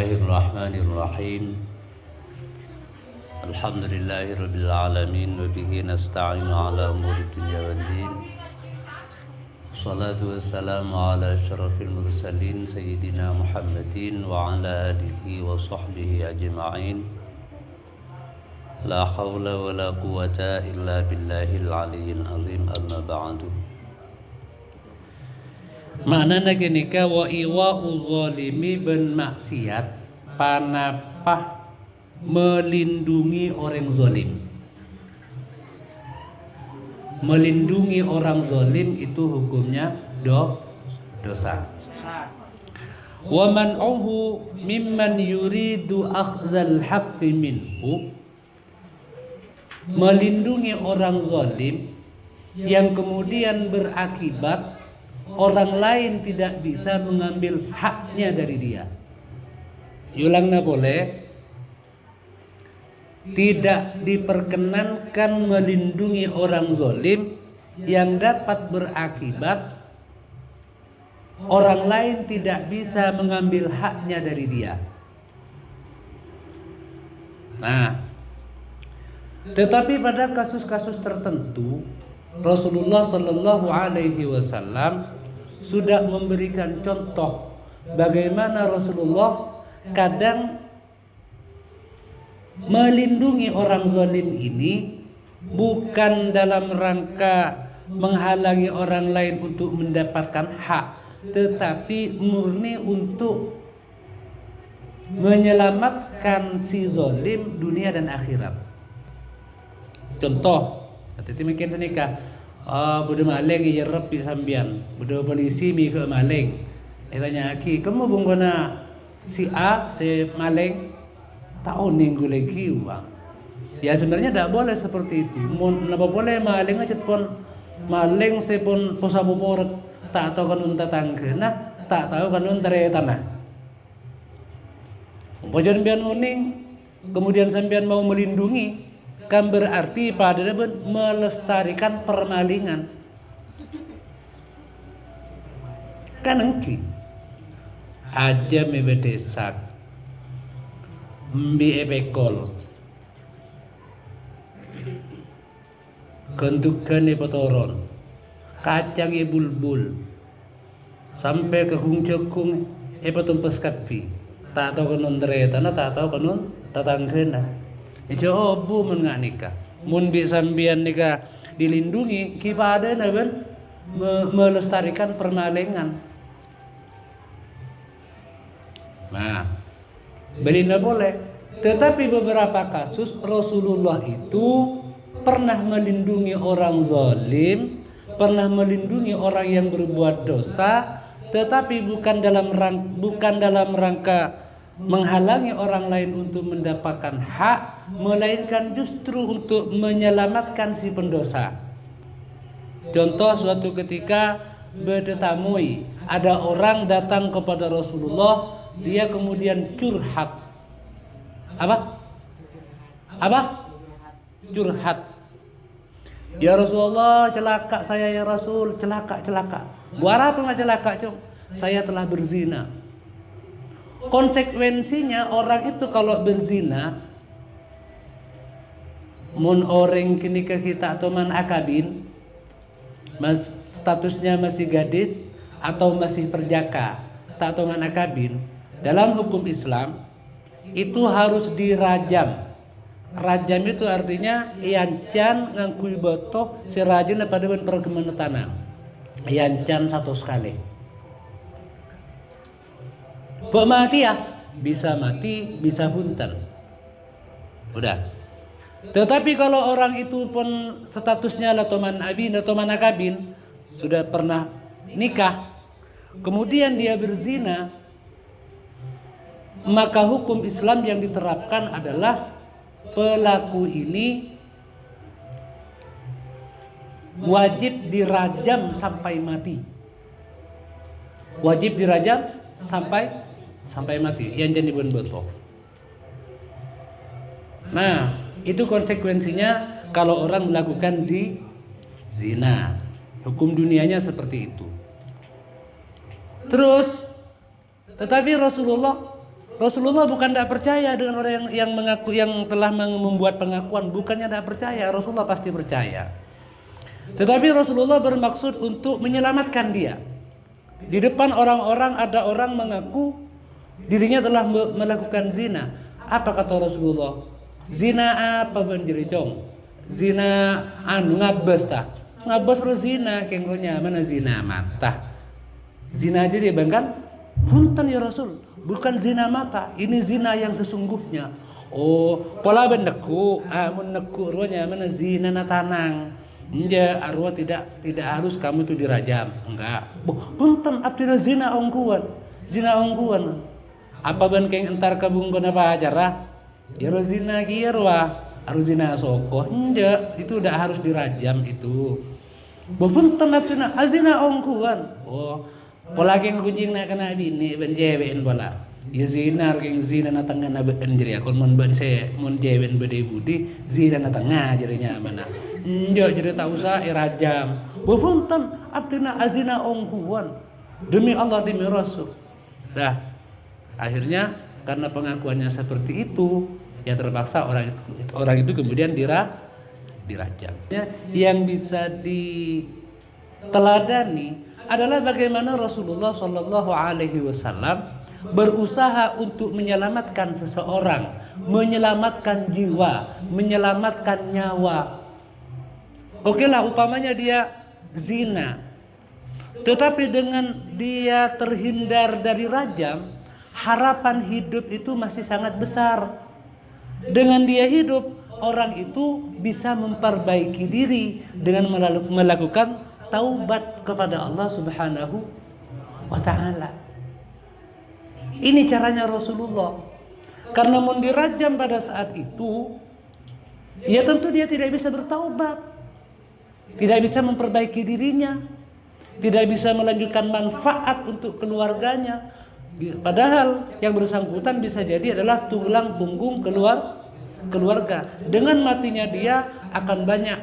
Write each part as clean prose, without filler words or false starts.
Bismillahirrahmanirrahim. Alhamdulillahirabbil alamin wa bihi nasta'inu ala umuri dunya waddin. Shalatu wassalamu ala asyrafil mursalin sayyidina Muhammadin wa ala alihi wa sahbihi ajma'in. La haula wa la quwwata illa billahil aliyyil azim. Amma ba'du. Maknana kenika wa iwa'u zalimi ben maksiat panapah melindungi orang zalim. Melindungi orang zalim itu hukumnya dosa. Wa man'uhu mimman yuridu akhdhal haqqi minhu. Melindungi orang zalim yang kemudian berakibat orang lain tidak bisa mengambil haknya dari dia. Ulangna boleh. Tidak diperkenankan melindungi orang zalim yang dapat berakibat orang lain tidak bisa mengambil haknya dari dia. Nah, tetapi pada kasus-kasus tertentu Rasulullah Shallallahu Alaihi Wasallam sudah memberikan contoh bagaimana Rasulullah kadang melindungi orang zalim ini bukan dalam rangka menghalangi orang lain untuk mendapatkan hak, tetapi murni untuk menyelamatkan si zalim dunia dan akhirat. Contoh, tadi mungkin senika, budak maling ya Rabbi sambian, budak polisi mi ke maling. Dia tanya aki, kamu bunggona si A, si maling, tahu minggu lagi uang. Ya sebenarnya tidak boleh seperti itu. Napa boleh maling aja pun maling se pun posabu poret tak tahu kanun tatangga, nah tak tahu kanun tere tanah. Umpajan bian uning, kemudian sambian mau melindungi, kan berarti pada melestarikan permalingan. Kan engki aja mebedesak mbi epekol kentukan potoron kacang bulbul sampai ke hungcekung potumpes kapi tak tahu kanun deretana tak tahu kanun tatanggena. Ijo bu mun ngak nikah, mun bi sambian nikah dilindungi kipada naben melestarikan permalingan. Nah, belinda boleh, tetapi beberapa kasus Rasulullah itu pernah melindungi orang zalim, pernah melindungi orang yang berbuat dosa, tetapi bukan dalam rangka menghalangi orang lain untuk mendapatkan hak, melainkan justru untuk menyelamatkan si pendosa. Contoh, suatu ketika bertetamui, ada orang datang kepada Rasulullah, dia kemudian curhat. Apa? Curhat. Ya Rasulullah, celaka saya ya Rasul, celaka. Buat apa nggak celaka, Cok? Saya telah berzina. Konsekuensinya orang itu kalau berzina, mun orang kini ke kita atau man akabin, statusnya masih gadis atau masih perjaka, tak atau man akabin, dalam hukum Islam itu harus dirajam. Rajam itu artinya yancan ngangkui botoh serajin pada perkembangan tanah. Yancan satu sekali. Mati ya, bisa mati, bisa bunten. Udah. Tetapi kalau orang itu pun statusnya latoman abin atau manakabin, sudah pernah nikah, kemudian dia berzina, maka hukum Islam yang diterapkan adalah pelaku ini wajib dirajam sampai mati. Wajib dirajam sampai mati, yang jadi betul. Nah, itu konsekuensinya kalau orang melakukan zina. Hukum dunianya seperti itu. Terus, tetapi Rasulullah Rasulullah bukan tidak percaya dengan orang yang mengaku, yang telah membuat pengakuan, bukannya tidak percaya, Rasulullah pasti percaya. Tetapi Rasulullah bermaksud untuk menyelamatkan dia. Di depan orang-orang ada orang mengaku dirinya telah melakukan zina. Apa kata Rasulullah? Zina apa benjericong? Zina ngabes tah. Ngabes ro zina kenggonya mana zina mata. Zina aja dia bangkan. Punten ya Rasul, bukan zina mata, ini zina yang sesungguhnya. Oh, pola bendeku, mun neku ruanya mana zina na tanang. Iya, arwah tidak harus kamu itu dirajam, enggak. Punten abdina zina ongkuan. Zina ongkuan. Apa ban keng entar kabungkeun apa acara? Ya ro zina kieu arwah, harus zina sokoh. Iya, itu udah harus dirajam itu. Punten abdina azina ongkuan. Oh, pola keng kucing nak kena bini ben jewein pola. Ya zina keng zina na tengah na ben jeri akon mun ben se mun jewein bede budi zina na tengah jerinya mana. Njo jadi tak usah irajam. Punten abdina azina ongkuan. Demi Allah demi Rasul. Dah. Akhirnya karena pengakuannya seperti itu, ya terpaksa orang itu kemudian dirajam. Yang bisa diteladani adalah bagaimana Rasulullah Shallallahu Alaihi Wasallam berusaha untuk menyelamatkan seseorang, menyelamatkan jiwa, menyelamatkan nyawa. Oke lah, umpamanya dia zina, tetapi dengan dia terhindar dari rajam, harapan hidup itu masih sangat besar. Dengan dia hidup, orang itu bisa memperbaiki diri dengan melakukan taubat kepada Allah Subhanahu wa ta'ala. Ini caranya Rasulullah. Karena mau dirajam pada saat itu, ya tentu dia tidak bisa bertaubat, tidak bisa memperbaiki dirinya, tidak bisa melanjutkan manfaat untuk keluarganya. Padahal yang bersangkutan bisa jadi adalah tulang punggung keluarga. Dengan matinya dia akan banyak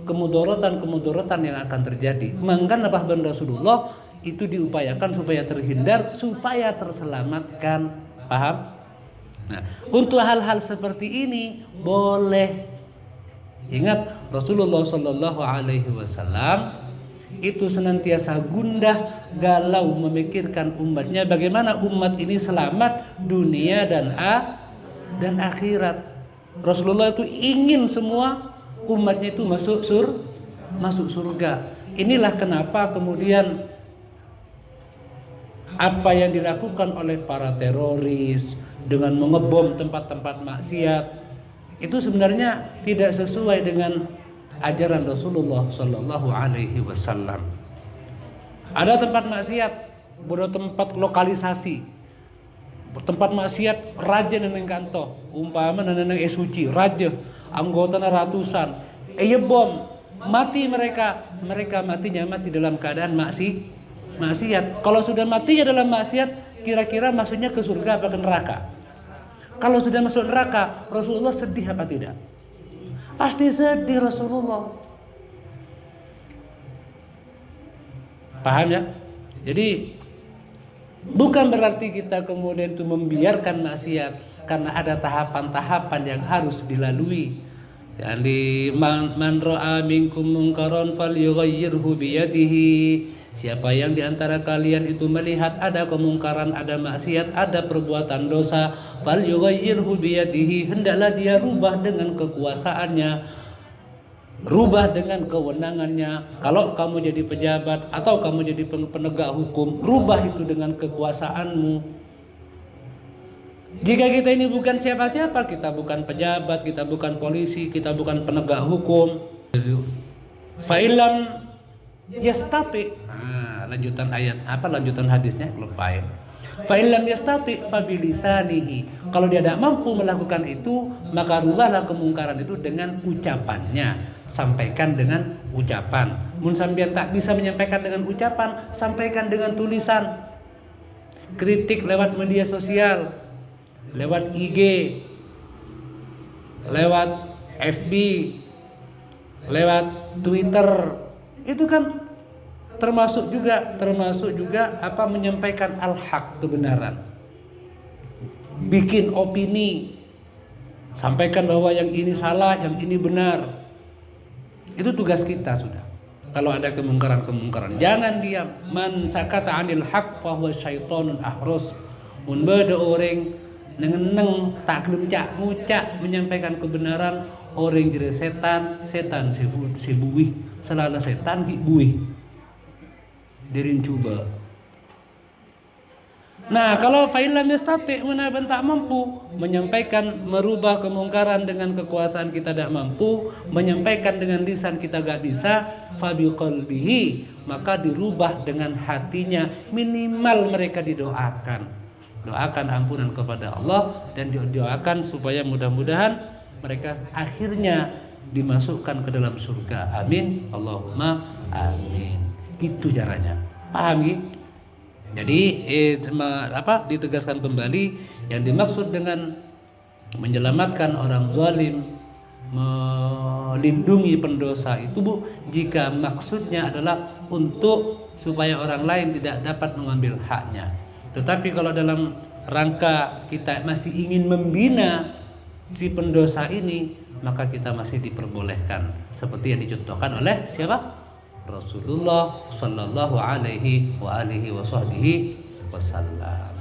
kemudorotan yang akan terjadi. Maka Nabi Rasulullah itu diupayakan supaya terhindar, supaya terselamatkan. Paham? Nah, untuk hal-hal seperti ini boleh. Ingat Rasulullah Shallallahu Alaihi Wasallam itu senantiasa gundah galau memikirkan umatnya, bagaimana umat ini selamat dunia dan akhirat. Rasulullah itu ingin semua umatnya itu masuk surga. Inilah kenapa kemudian apa yang dilakukan oleh para teroris dengan mengebom tempat-tempat maksiat itu sebenarnya tidak sesuai dengan ajaran Rasulullah Shallallahu Alaihi Wasallam. Ada tempat maksiat, bodoh tempat lokalisasi, tempat maksiat raja neneng kanto, umpama neneng suci raja, anggotanya ratusan, bom, mati mereka matinya mati dalam keadaan maksiat. Kalau sudah matinya dalam maksiat, kira-kira maksudnya ke surga apa ke neraka? Kalau sudah masuk neraka, Rasulullah sedih apa tidak? Pasti sedih Rasulullah. Paham ya? Jadi bukan berarti kita kemudian itu membiarkan maksiat, karena ada tahapan-tahapan yang harus dilalui. Yani man ra'a minkum munkaran falyughayyirhu biyadihi. Siapa yang diantara kalian itu melihat ada kemungkaran, ada maksiat, ada perbuatan dosa, falyughayyirhu biyadihi, hendaklah dia rubah dengan kekuasaannya, rubah dengan kewenangannya. Kalau kamu jadi pejabat atau kamu jadi penegak hukum, rubah itu dengan kekuasaanmu. Jika kita ini bukan siapa-siapa, kita bukan pejabat, kita bukan polisi, kita bukan penegak hukum, fa'ilam yastati. Lanjutan ayat lanjutan hadisnya lupa ya. Fa'ilam yastati fabilisanihi. Kalau dia tidak mampu melakukan itu, maka rubahlah kemungkaran itu dengan ucapannya. Sampaikan dengan ucapan. Mun sampeyan tak bisa menyampaikan dengan ucapan, sampaikan dengan tulisan. Kritik lewat media sosial, lewat IG, lewat FB, lewat Twitter. Itu kan termasuk juga menyampaikan al-haq, kebenaran. bikin opini, sampaikan bahwa yang ini salah, yang ini benar. Itu tugas kita sudah. Kalau ada kemungkaran-kemungkaran, jangan diam. Man sakata 'anil haq fa huwa syaitonun ahrus. Mun beda orang neng tak kelemcak ngucak menyampaikan kebenaran, orang jadi setan si buih, selalu setan ki buih. Dirin coba. Nah, kalau fa'ilam yastati' menaban tak mampu menyampaikan, merubah kemungkaran dengan kekuasaan kita tidak mampu, menyampaikan dengan lisan kita gak bisa, fa biqalbihi, maka dirubah dengan hatinya, minimal mereka didoakan. Doakan ampunan kepada Allah dan doakan supaya mudah-mudahan mereka akhirnya dimasukkan ke dalam surga. Amin. Allahumma amin. Itu caranya. Paham ya? Jadi ditegaskan kembali yang dimaksud dengan menyelamatkan orang zalim, melindungi pendosa itu jika maksudnya adalah untuk supaya orang lain tidak dapat mengambil haknya. Tetapi kalau dalam rangka kita masih ingin membina si pendosa ini, maka kita masih diperbolehkan seperti yang dicontohkan oleh siapa? Rasulullah sallallahu alaihi wa alihi wasallam.